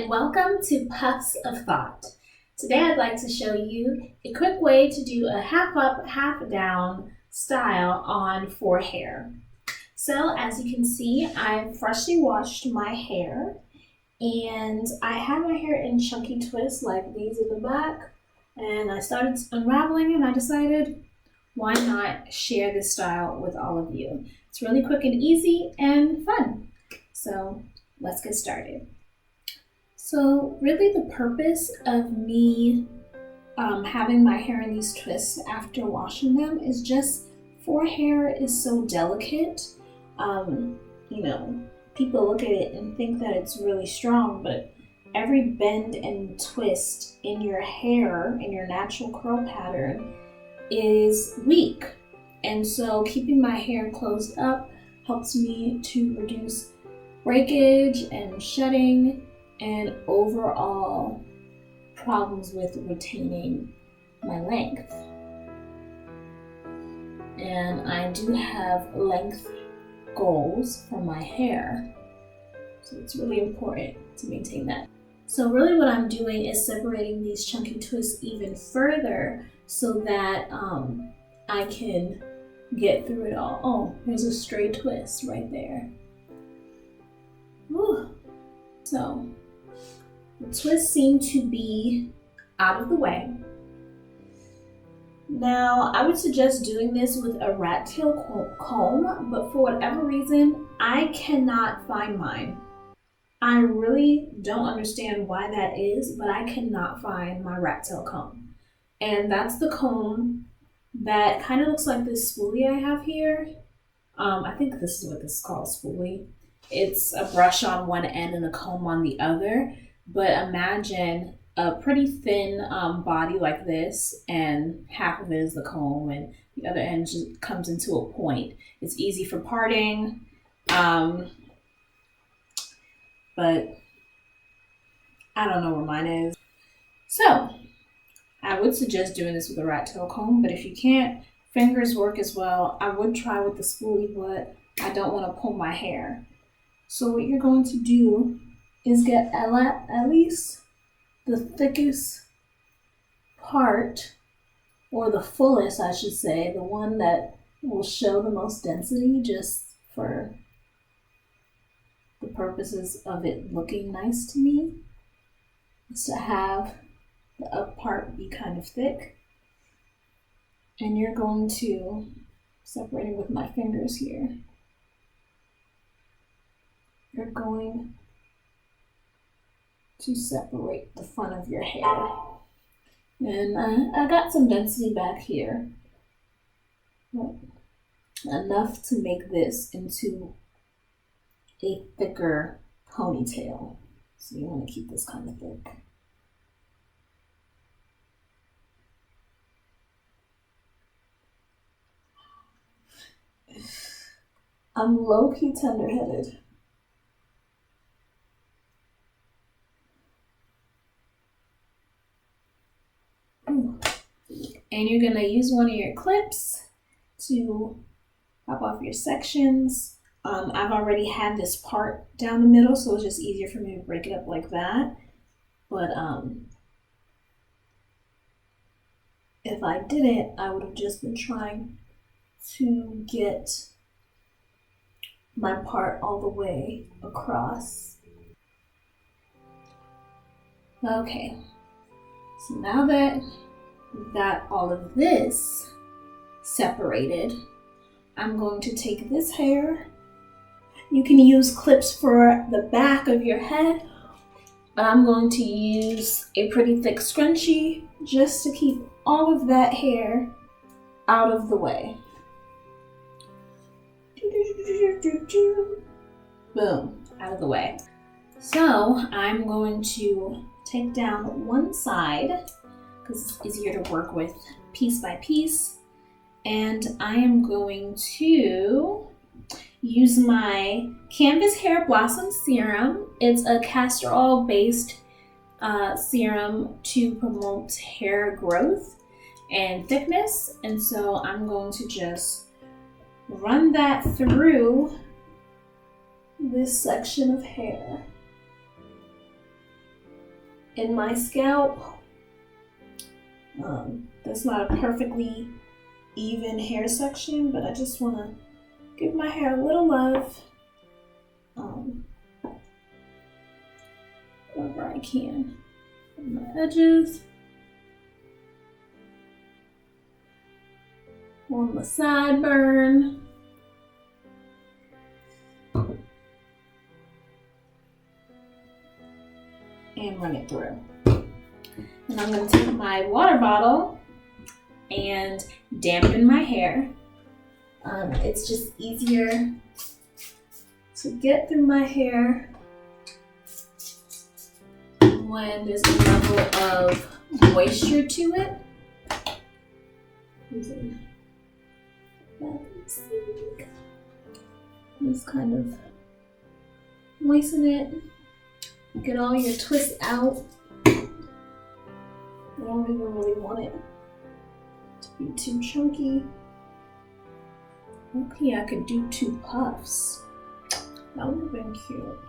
welcome to Puffs of Thought. Today I'd like to show you a quick way to do a half up, half down style on for hair. So as you can see, I've freshly washed my hair and I have my hair in chunky twists like these in the back, and I started unraveling and I decided why not share this style with all of you. It's really quick and easy and fun. So let's get started. So really the purpose of me having my hair in these twists after washing them is just for hair is so delicate. People look at it and think that it's really strong, but every bend and twist in your hair, in your natural curl pattern, is weak. And so keeping my hair closed up helps me to reduce breakage and shedding and overall problems with retaining my length. And I do have length goals for my hair, so it's really important to maintain that. So really what I'm doing is separating these chunky twists even further so that I can get through it all. Oh, there's a stray twist right there. Whew. So the twists seem to be out of the way. Now, I would suggest doing this with a rat tail comb, but for whatever reason, I cannot find mine. I really don't understand why that is, but I cannot find my rat tail comb. And that's the comb that kind of looks like this spoolie I have here. I think this is what this is called, spoolie. It's a brush on one end and a comb on the other. But imagine a pretty thin body like this, and half of it is the comb, and the other end just comes into a point. It's easy for parting, but I don't know where mine is. So I would suggest doing this with a rat tail comb, but if you can't, fingers work as well. I would try with the spoolie, but I don't want to pull my hair. So what you're going to do is get at least the thickest part, or the fullest I should say, the one that will show the most density, just for the purposes of it looking nice to me, is to have the up part be kind of thick. And you're going to separate it with my fingers here. You're going to separate the front of your hair. And I got some density back here, but enough to make this into a thicker ponytail. So you want to keep this kind of thick. I'm low-key tender-headed. And you're gonna use one of your clips to pop off your sections. I've already had this part down the middle, so it's just easier for me to break it up like that. But if I didn't, I would have just been trying to get my part all the way across. Okay, so now that we've got all of this separated, I'm going to take this hair. You can use clips for the back of your head, but I'm going to use a pretty thick scrunchie just to keep all of that hair out of the way. Boom, out of the way. So I'm going to take down one side, because it's easier to work with piece by piece. And I am going to use my Canvas Hair Blossom Serum. It's a castor oil based serum to promote hair growth and thickness. And so I'm going to just run that through this section of hair. in my scalp. That's not a perfectly even hair section, but I just want to give my hair a little love wherever I can. On my edges, on the sideburn. And run it through. And I'm going to take my water bottle and dampen my hair. It's just easier to get through my hair when there's a level of moisture to it. Just kind of moisten it. Get all your twists out. I don't even really want it to be too chunky. Okay, I could do 2 puffs. That would have been cute.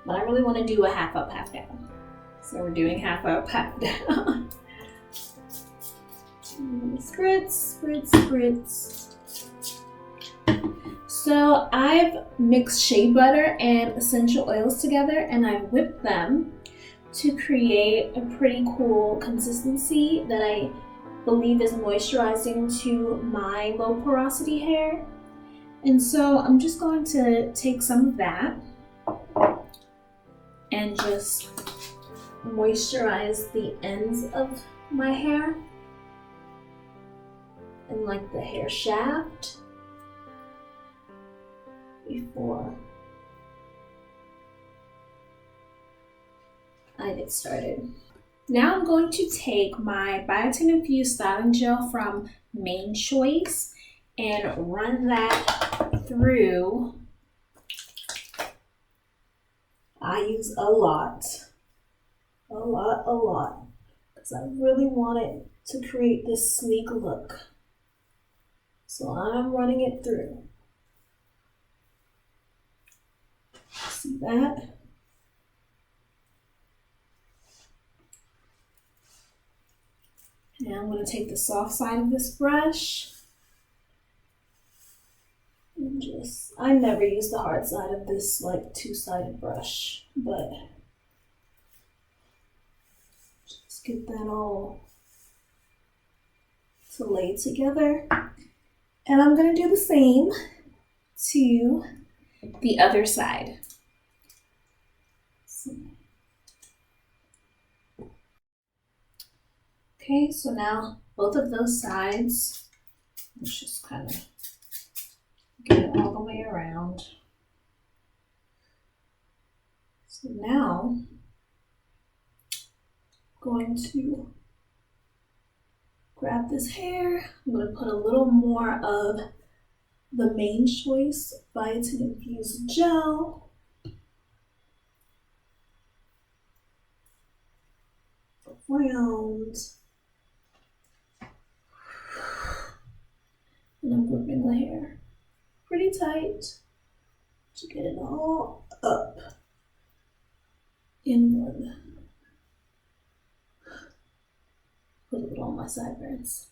But I really want to do a half up, half down. So we're doing half up, half down. Spritz, spritz, spritz. So I've mixed shea butter and essential oils together, and I whipped them to create a pretty cool consistency that I believe is moisturizing to my low porosity hair. And so I'm just going to take some of that and just moisturize the ends of my hair and like the hair shaft before I get started. Now I'm going to take my biotin infused styling gel from Mane Choice and run that through. I use a lot, because I really want it to create this sleek look. So I'm running it through. See that? And I'm going to take the soft side of this brush and I never use the hard side of this like 2-sided brush, but just get that all to lay together. And I'm going to do the same to the other side. Okay, so now both of those sides, let's just kind of get it all the way around. So now I'm going to grab this hair. I'm going to put a little more of the Mane Choice Biotin Infused Gel. Around. And I'm gripping the hair pretty tight to get it all up in one. Put a little on my sideburns.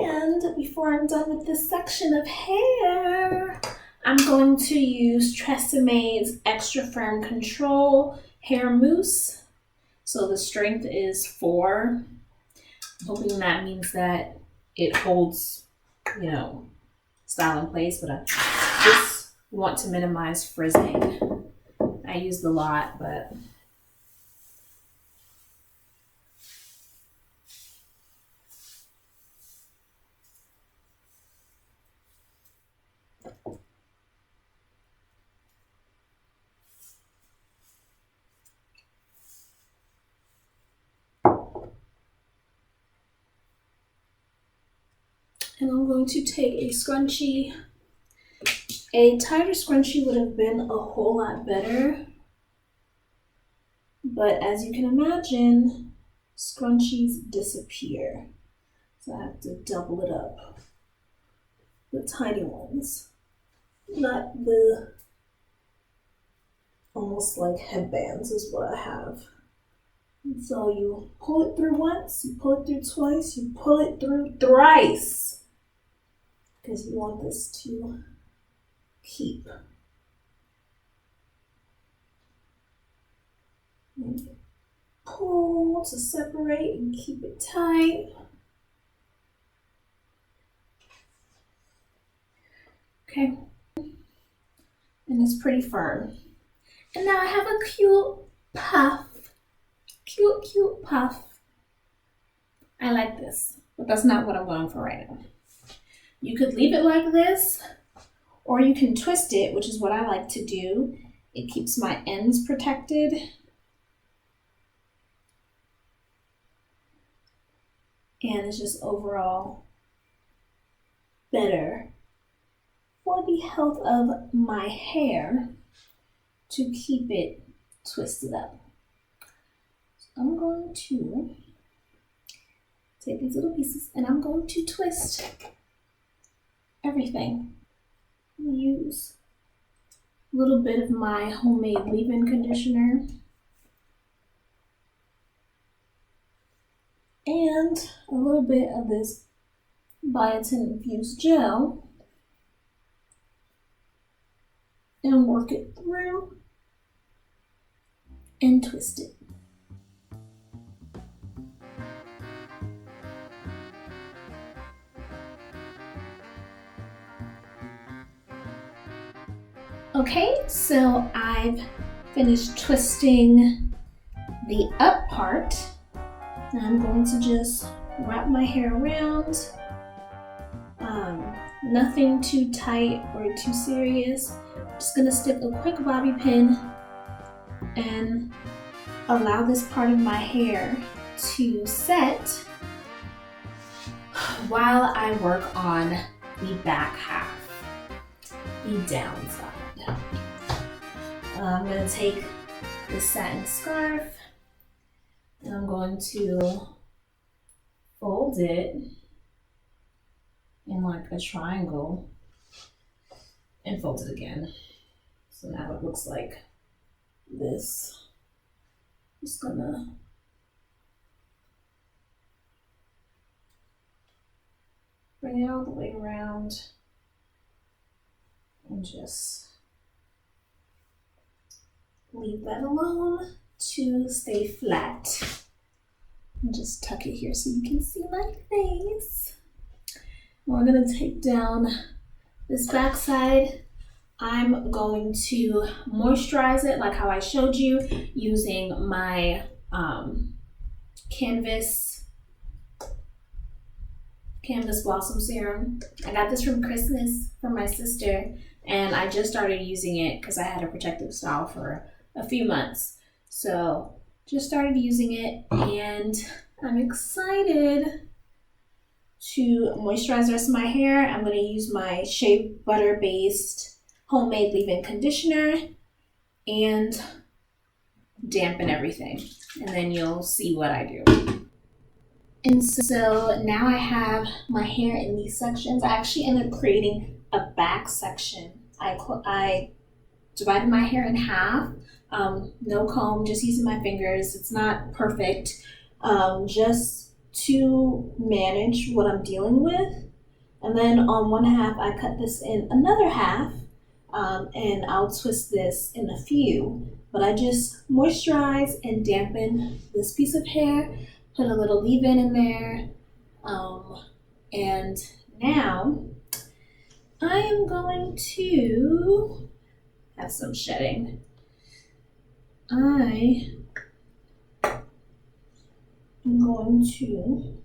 And before I'm done with this section of hair, I'm going to use TRESemmé's Extra Firm Control Hair Mousse. So the strength is 4. I'm hoping that means that it holds, style in place, but I just want to minimize frizzing. I used a lot, but and I'm going to take a scrunchie. A tighter scrunchie would have been a whole lot better, but as you can imagine, scrunchies disappear. So I have to double it up with tiny ones. not the almost like headbands is what I have. And so you pull it through once, you pull it through twice, you pull it through thrice, because you want this to keep. And you pull to separate and keep it tight. Okay, and it's pretty firm. And now I have a cute puff. Cute puff. I like this, but that's not what I'm going for right now. You could leave it like this, or you can twist it, which is what I like to do. It keeps my ends protected. And it's just overall better for the health of my hair to keep it twisted up. So I'm going to take these little pieces and I'm going to twist everything. Use a little bit of my homemade leave-in conditioner and a little bit of this biotin infused gel and work it through and twist it. Okay, so I've finished twisting the up part. Now I'm going to just wrap my hair around. Nothing too tight or too serious. I'm just gonna stick a quick bobby pin and allow this part of my hair to set while I work on the back half, the down side. I'm gonna take the satin scarf and I'm going to fold it in like a triangle and fold it again. So now it looks like this. I'm just gonna bring it all the way around and just leave that alone to stay flat. And just tuck it here so you can see my face. We're gonna take down this back side. I'm going to moisturize it like how I showed you using my Canvas Blossom Serum. I got this from Christmas from my sister and I just started using it because I had a protective style for a few months. So just started using it and I'm excited to moisturize the rest of my hair. I'm going to use my shea butter based homemade leave-in conditioner and dampen everything, and then you'll see what I do. And so now I have my hair in these sections. I actually ended up creating a back section. I divided my hair in half, no comb, just using my fingers. It's not perfect, just to manage what I'm dealing with. And then on one half, I cut this in another half, and I'll twist this in a few. But I just moisturize and dampen this piece of hair, put a little leave-in in there, and now I am going to have some shedding. I am going to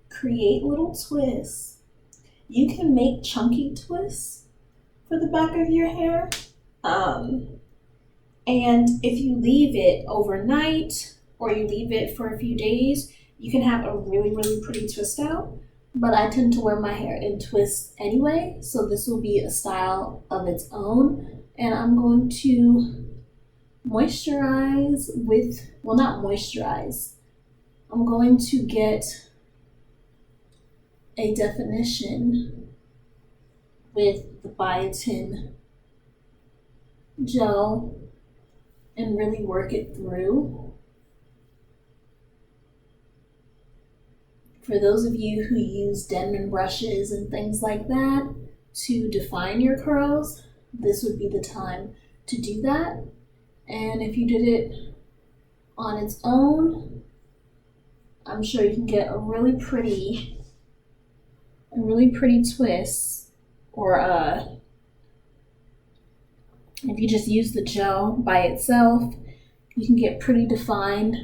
create little twists. You can make chunky twists for the back of your hair. And if you leave it overnight or you leave it for a few days, you can have a really, really pretty twist out. But I tend to wear my hair in twists anyway, so this will be a style of its own. And I'm going to moisturize with, well, not moisturize. I'm going to get a definition with the biotin gel and really work it through. For those of you who use Denman brushes and things like that to define your curls, this would be the time to do that. And if you did it on its own, I'm sure you can get a really pretty twist. Or if you just use the gel by itself, you can get pretty defined.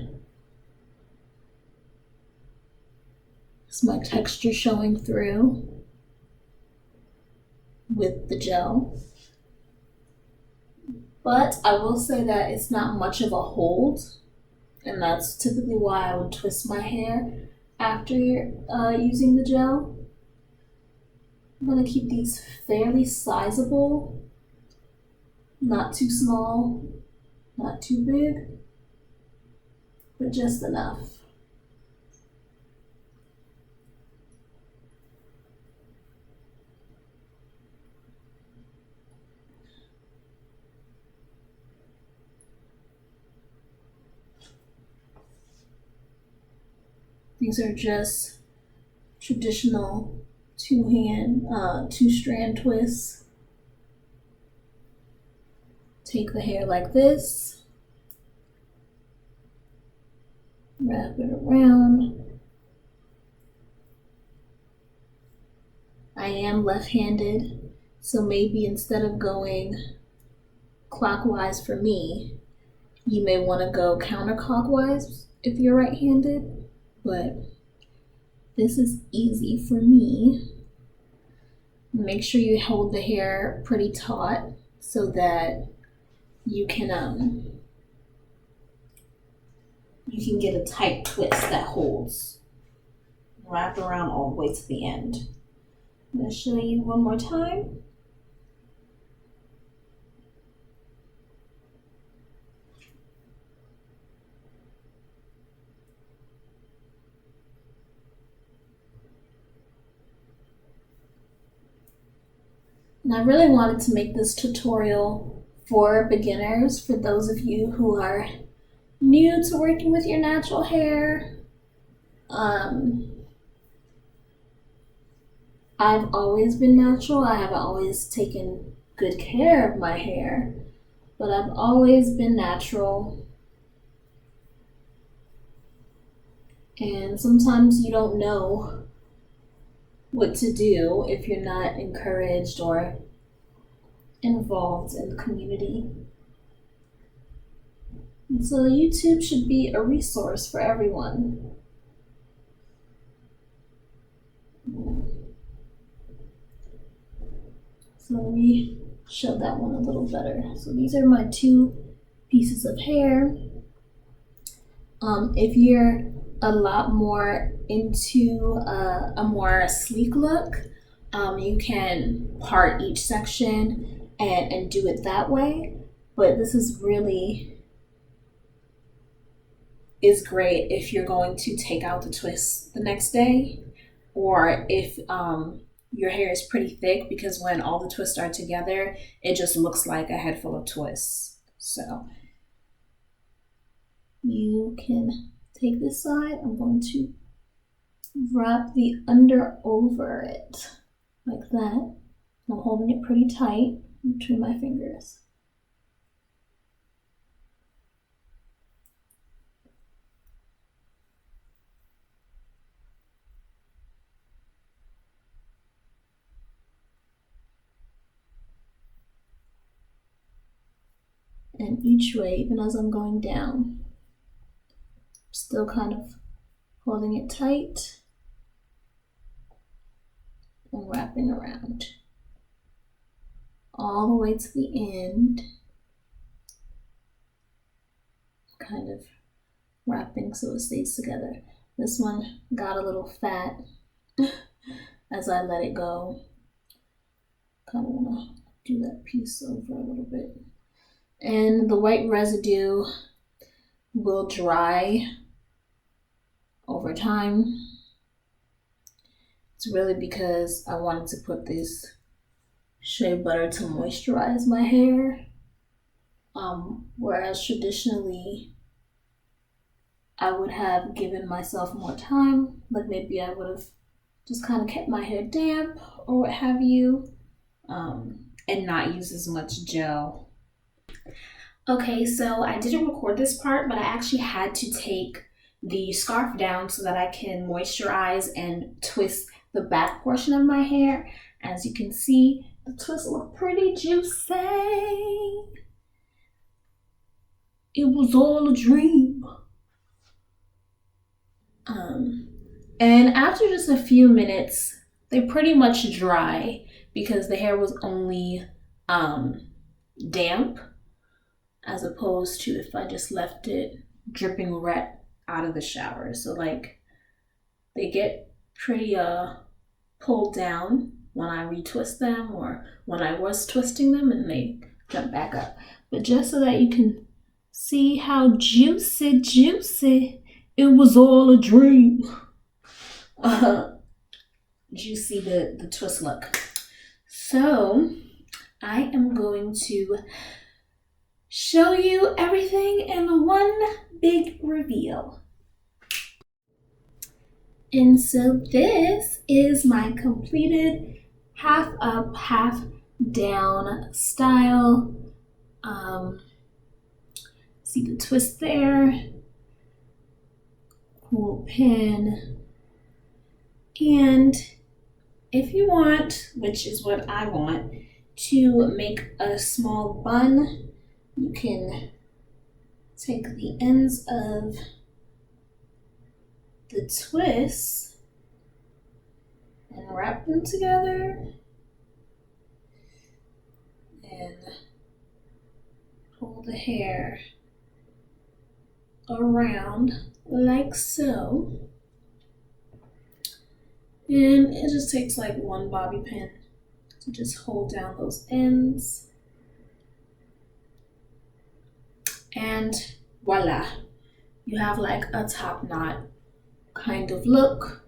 It's my texture showing through with the gel. But I will say that it's not much of a hold, and that's typically why I would twist my hair after using the gel. I'm going to keep these fairly sizable, not too small, not too big, but just enough. These are just traditional two-strand twists. Take the hair like this, wrap it around. I am left-handed, so maybe instead of going clockwise for me, you may want to go counterclockwise if you're right-handed, but this is easy for me. Make sure you hold the hair pretty taut so that you can get a tight twist that holds. Wrap around all the way to the end. I'm going to show you one more time. And I really wanted to make this tutorial for beginners, for those of you who are new to working with your natural hair. I've always been natural. I haven't always taken good care of my hair, but I've always been natural. And sometimes you don't know what to do if you're not encouraged or involved in the community. And so YouTube should be a resource for everyone. So let me show that one a little better. So these are my two pieces of hair. If you're a lot more into a more sleek look, you can part each section and do it that way. But this is great if you're going to take out the twist the next day, or if your hair is pretty thick, because when all the twists are together, it just looks like a head full of twists. So you can take this side. I'm going to wrap the under over it like that. I'm holding it pretty tight between my fingers. And each way, even as I'm going down, still kind of holding it tight and wrapping around all the way to the end, kind of wrapping so it stays together. This one got a little fat as I let it go. Kind of want to do that piece over a little bit. And the white residue will dry over time. It's really because I wanted to put this shea butter to moisturize my hair. Whereas traditionally, I would have given myself more time. Like maybe I would have just kind of kept my hair damp or what have you, and not use as much gel. Okay, so I didn't record this part, but I actually had to take the scarf down so that I can moisturize and twist the back portion of my hair. As you can see, the twists look pretty juicy. It was all a dream. And after just a few minutes, they pretty much dry because the hair was only damp, as opposed to if I just left it dripping wet out of the shower. So like they get pretty pulled down when I retwist them or when I was twisting them, and they jump back up. But just so that you can see how juicy, it was all a dream. Juicy the twist look. So I am going to show you everything in one big reveal. And so this is my completed half up, half down style. See the twist there, cool pin. And if you want, which is what I want, to make a small bun, you can take the ends of the twists and wrap them together and pull the hair around like so. And it just takes like one bobby pin to just hold down those ends. And voila, you have like a top knot kind of look.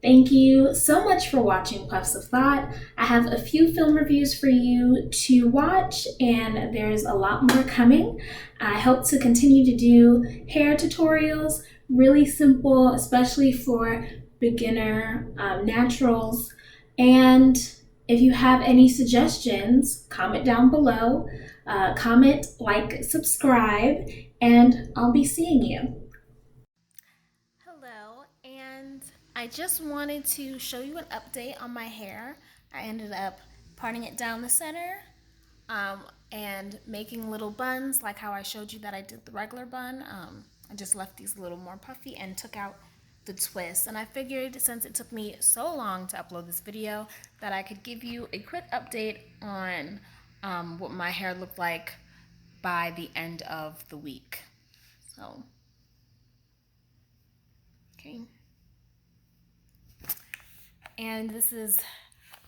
Thank you so much for watching Puffs of Thought. I have a few film reviews for you to watch, and there's a lot more coming. I hope to continue to do hair tutorials, really simple, especially for beginner naturals. And if you have any suggestions, comment down below. Comment, like, subscribe, and I'll be seeing you. Hello, and I just wanted to show you an update on my hair. I ended up parting it down the center and making little buns like how I showed you that I did the regular bun. I just left these a little more puffy and took out the twist. And I figured since it took me so long to upload this video that I could give you a quick update on what my hair looked like by the end of the week. So, okay. And this is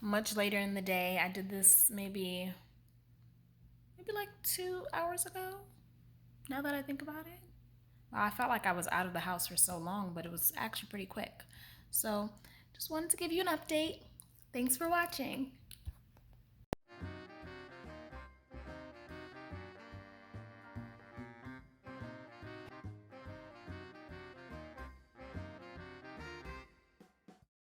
much later in the day. I did this maybe like 2 hours ago, now that I think about it. Well, I felt like I was out of the house for so long, but it was actually pretty quick. So just wanted to give you an update. Thanks for watching.